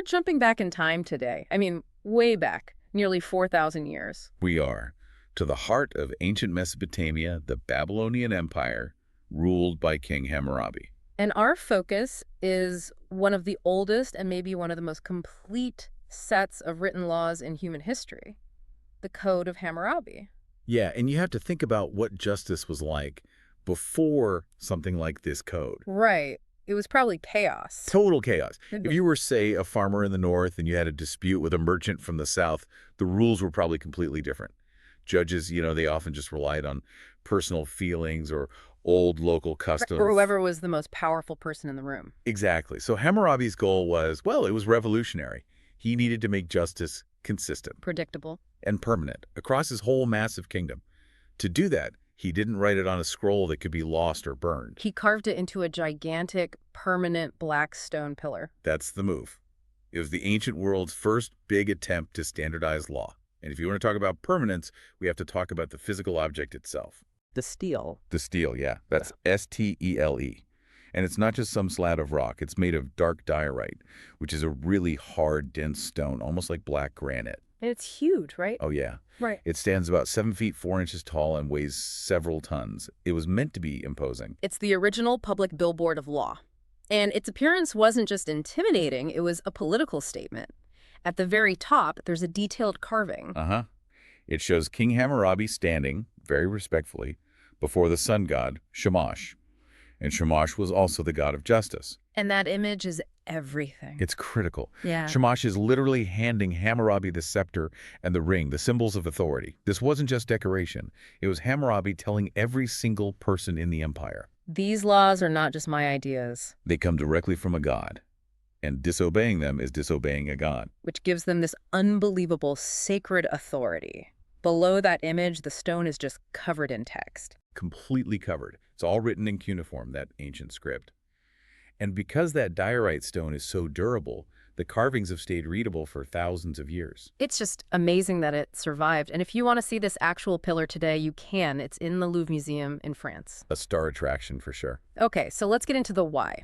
jumping back in time today. I mean, way back, nearly 4,000 years. We are to the heart of ancient Mesopotamia, the Babylonian Empire, ruled by King Hammurabi. And our focus is one of the oldest and maybe one of the most complete sets of written laws in human history, the Code of Hammurabi. Yeah, and you have to think about what justice was like before something like this code. Right. It was probably chaos. Total chaos. If you were, say, a farmer in the north and you had a dispute with a merchant from the south, the rules were probably completely different. Judges, they often just relied on personal feelings or old local customs. Or whoever was the most powerful person in the room. Exactly. So Hammurabi's goal was, well, it was revolutionary. He needed to make justice consistent, Predictable. and permanent across his whole massive kingdom. To do that, he didn't write it on a scroll that could be lost or burned. He carved it into a gigantic, permanent black stone pillar. That's the move. It was the ancient world's first big attempt to standardize law. And if you want to talk about permanence, we have to talk about the physical object itself. The stele. The stele, yeah. That's S-T-E-L-E. And it's not just some slab of rock. It's made of dark diorite, which is a really hard, dense stone, almost like black granite. And it's huge, right? Oh, yeah. Right. It stands about 7 feet 4 inches tall and weighs several tons. It was meant to be imposing. It's the original public billboard of law. And its appearance wasn't just intimidating, it was a political statement. At the very top, there's a detailed carving. It shows King Hammurabi standing, very respectfully, before the sun god, Shamash. And Shamash was also the god of justice. And that image is everything. It's critical. Yeah. Shamash is literally handing Hammurabi the scepter and the ring, the symbols of authority. This wasn't just decoration. It was Hammurabi telling every single person in the empire. These laws are not just my ideas. They come directly from a god. And disobeying them is disobeying a god. Which gives them this unbelievable sacred authority. Below that image, the stone is just covered in text. Completely covered. It's all written in cuneiform, that ancient script. And because that diorite stone is so durable, the carvings have stayed readable for thousands of years. It's just amazing that it survived. And if you want to see this actual pillar today, you can. It's in the Louvre Museum in France. A star attraction for sure. Okay, so let's get into the why.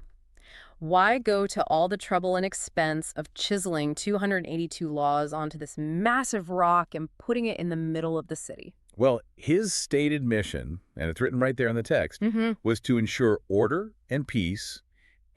Why go to all the trouble and expense of chiseling 282 laws onto this massive rock and putting it in the middle of the city? Well, his stated mission, and it's written right there in the text, was to ensure order and peace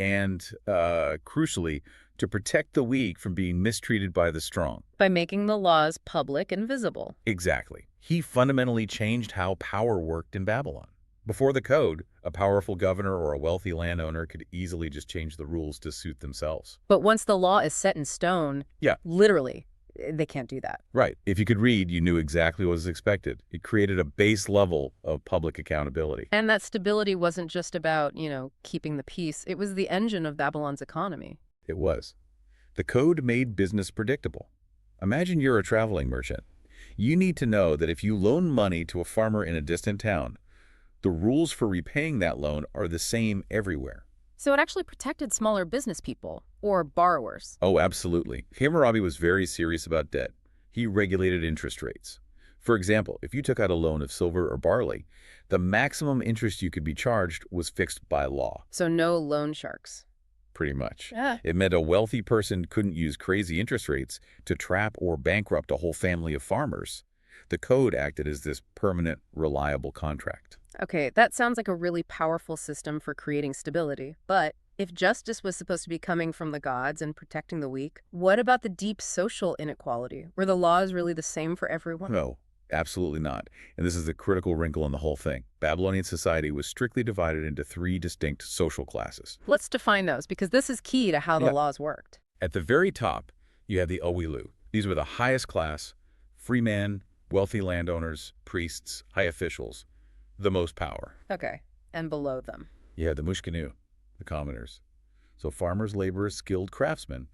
and, crucially, to protect the weak from being mistreated by the strong. By making the laws public and visible. Exactly. He fundamentally changed how power worked in Babylon. Before the code, a powerful governor or a wealthy landowner could easily just change the rules to suit themselves. But once the law is set in stone, literally, they can't do that. Right. If you could read, you knew exactly what was expected. It created a base level of public accountability. And that stability wasn't just about, keeping the peace. It was the engine of Babylon's economy. It was. The code made business predictable. Imagine you're a traveling merchant. You need to know that if you loan money to a farmer in a distant town, the rules for repaying that loan are the same everywhere. So it actually protected smaller business people, or borrowers. Oh, absolutely. Hammurabi was very serious about debt. He regulated interest rates. For example, if you took out a loan of silver or barley, the maximum interest you could be charged was fixed by law. So no loan sharks. Pretty much. Yeah. It meant a wealthy person couldn't use crazy interest rates to trap or bankrupt a whole family of farmers. The code acted as this permanent, reliable contract. Okay, that sounds like a really powerful system for creating stability. But if justice was supposed to be coming from the gods and protecting the weak, what about the deep social inequality? Were the laws really the same for everyone? No, absolutely not. And this is the critical wrinkle in the whole thing. Babylonian society was strictly divided into 3 distinct social classes. Let's define those, because this is key to how the laws worked. At the very top, you have the Owilu. These were the highest class, free men, wealthy landowners, priests, high officials. The most power. Okay, and below them? You had the Mushkenu, the commoners. So farmers, laborers, skilled craftsmen.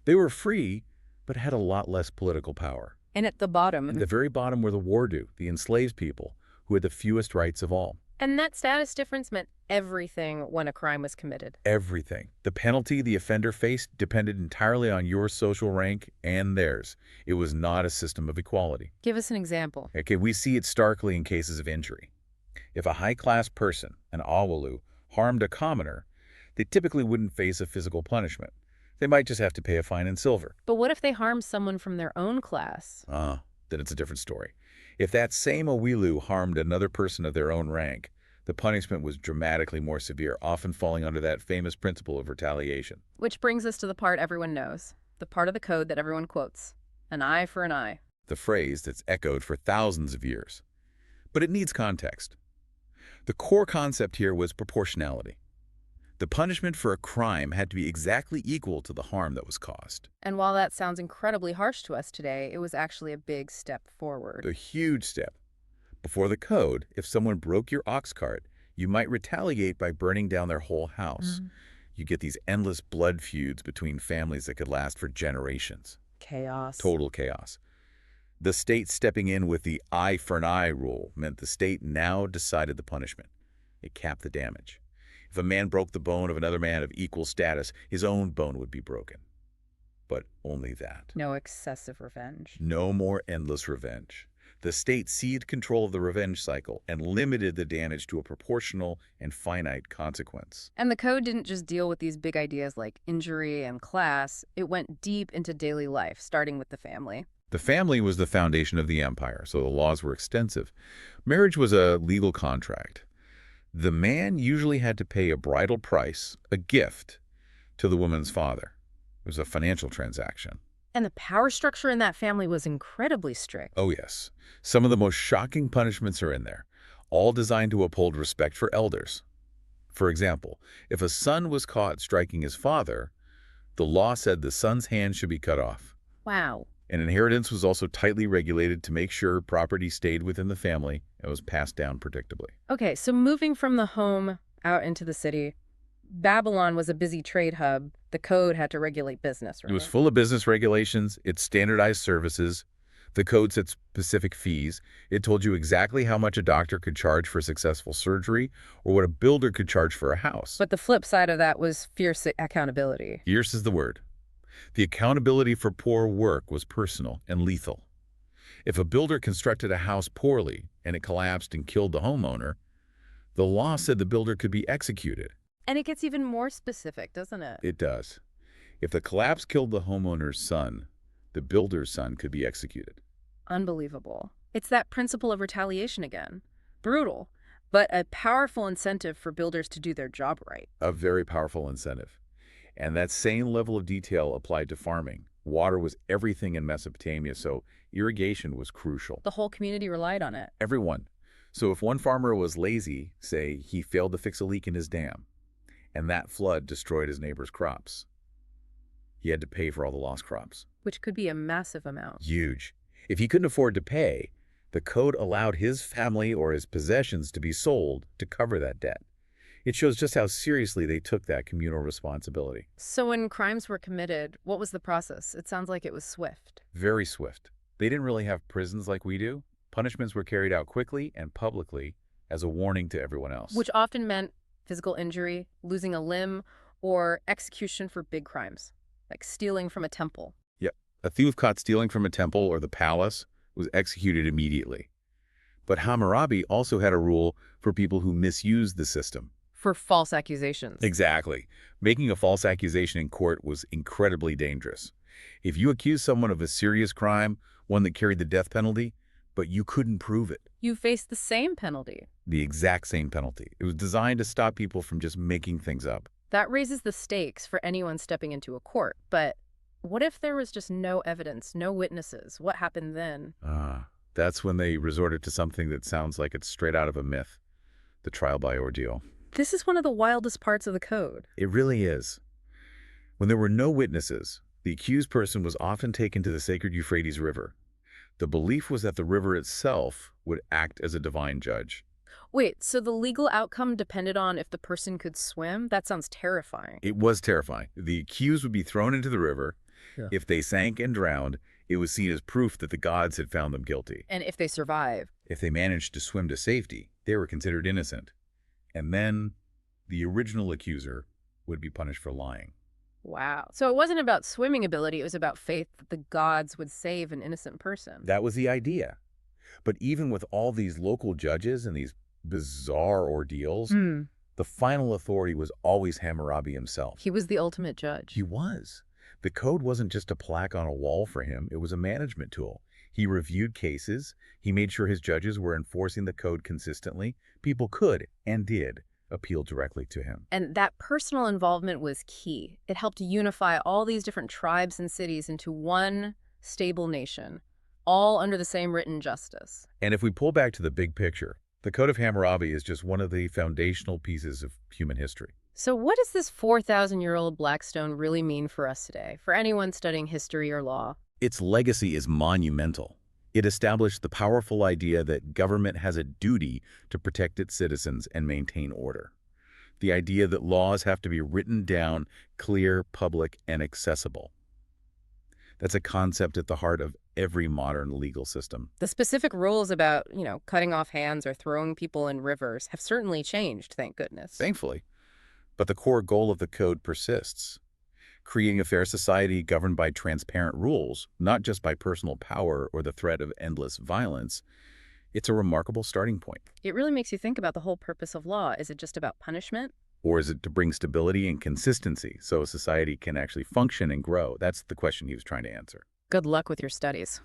They were free, but had a lot less political power. And at the bottom? At the very bottom were the wardu, the enslaved people, who had the fewest rights of all. And that status difference meant everything when a crime was committed. Everything. The penalty the offender faced depended entirely on your social rank and theirs. It was not a system of equality. Give us an example. Okay, we see it starkly in cases of injury. If a high-class person, an Awalu, harmed a commoner, they typically wouldn't face a physical punishment. They might just have to pay a fine in silver. But what if they harm someone from their own class? Then it's a different story. If that same Awilu harmed another person of their own rank, the punishment was dramatically more severe, often falling under that famous principle of retaliation. Which brings us to the part everyone knows, the part of the code that everyone quotes. An eye for an eye. The phrase that's echoed for thousands of years. But it needs context. The core concept here was proportionality. The punishment for a crime had to be exactly equal to the harm that was caused. And while that sounds incredibly harsh to us today, it was actually a big step forward. A huge step. Before the code, if someone broke your ox cart, you might retaliate by burning down their whole house. You get these endless blood feuds between families that could last for generations. Chaos. Total chaos. The state stepping in with the eye for an eye rule meant the state now decided the punishment. It capped the damage. If a man broke the bone of another man of equal status, his own bone would be broken. But only that. No excessive revenge. No more endless revenge. The state seized control of the revenge cycle and limited the damage to a proportional and finite consequence. And the code didn't just deal with these big ideas like injury and class. It went deep into daily life, starting with the family. The family was the foundation of the empire, so the laws were extensive. Marriage was a legal contract. The man usually had to pay a bridal price, a gift, to the woman's father. It was a financial transaction. And the power structure in that family was incredibly strict. Oh, yes. Some of the most shocking punishments are in there, all designed to uphold respect for elders. For example, if a son was caught striking his father, the law said the son's hand should be cut off. Wow. And inheritance was also tightly regulated to make sure property stayed within the family and was passed down predictably. Okay, so moving from the home out into the city, Babylon was a busy trade hub. The code had to regulate business, right? It was full of business regulations. It standardized services. The code set specific fees. It told you exactly how much a doctor could charge for successful surgery or what a builder could charge for a house. But the flip side of that was fierce accountability. Fierce is the word. The accountability for poor work was personal and lethal. If a builder constructed a house poorly and it collapsed and killed the homeowner, the law said the builder could be executed. And it gets even more specific, doesn't it? It does. If the collapse killed the homeowner's son, the builder's son could be executed. Unbelievable. It's that principle of retaliation again. Brutal, but a powerful incentive for builders to do their job right. A very powerful incentive. And that same level of detail applied to farming. Water was everything in Mesopotamia, so irrigation was crucial. The whole community relied on it. Everyone. So if one farmer was lazy, say he failed to fix a leak in his dam, and that flood destroyed his neighbor's crops, he had to pay for all the lost crops. Which could be a massive amount. Huge. If he couldn't afford to pay, the code allowed his family or his possessions to be sold to cover that debt. It shows just how seriously they took that communal responsibility. So when crimes were committed, what was the process? It sounds like it was swift. Very swift. They didn't really have prisons like we do. Punishments were carried out quickly and publicly as a warning to everyone else. Which often meant physical injury, losing a limb, or execution for big crimes, like stealing from a temple. Yep. A thief caught stealing from a temple or the palace was executed immediately. But Hammurabi also had a rule for people who misused the system. For false accusations. Exactly. Making a false accusation in court was incredibly dangerous. If you accused someone of a serious crime, one that carried the death penalty, but you couldn't prove it. You faced the same penalty. The exact same penalty. It was designed to stop people from just making things up. That raises the stakes for anyone stepping into a court. But what if there was just no evidence, no witnesses? What happened then? That's when they resorted to something that sounds like it's straight out of a myth. The trial by ordeal. This is one of the wildest parts of the code. It really is. When there were no witnesses, the accused person was often taken to the sacred Euphrates River. The belief was that the river itself would act as a divine judge. Wait, so the legal outcome depended on if the person could swim? That sounds terrifying. It was terrifying. The accused would be thrown into the river. Yeah. If they sank and drowned, it was seen as proof that the gods had found them guilty. And if they survived? If they managed to swim to safety, they were considered innocent. And then the original accuser would be punished for lying. Wow. So it wasn't about swimming ability, it was about faith that the gods would save an innocent person. That was the idea. But even with all these local judges and these bizarre ordeals, the final authority was always Hammurabi himself. He was the ultimate judge. He was. The code wasn't just a plaque on a wall for him, it was a management tool. He reviewed cases, he made sure his judges were enforcing the code consistently. People could, and did, appeal directly to him. And that personal involvement was key. It helped unify all these different tribes and cities into one stable nation, all under the same written justice. And if we pull back to the big picture, the Code of Hammurabi is just one of the foundational pieces of human history. So what does this 4,000-year-old black stone really mean for us today, for anyone studying history or law? Its legacy is monumental. It established the powerful idea that government has a duty to protect its citizens and maintain order. The idea that laws have to be written down, clear, public, and accessible. That's a concept at the heart of every modern legal system. The specific rules about, cutting off hands or throwing people in rivers have certainly changed, thank goodness. Thankfully. But the core goal of the code persists. Creating a fair society governed by transparent rules, not just by personal power or the threat of endless violence, it's a remarkable starting point. It really makes you think about the whole purpose of law. Is it just about punishment? Or is it to bring stability and consistency so a society can actually function and grow? That's the question he was trying to answer. Good luck with your studies.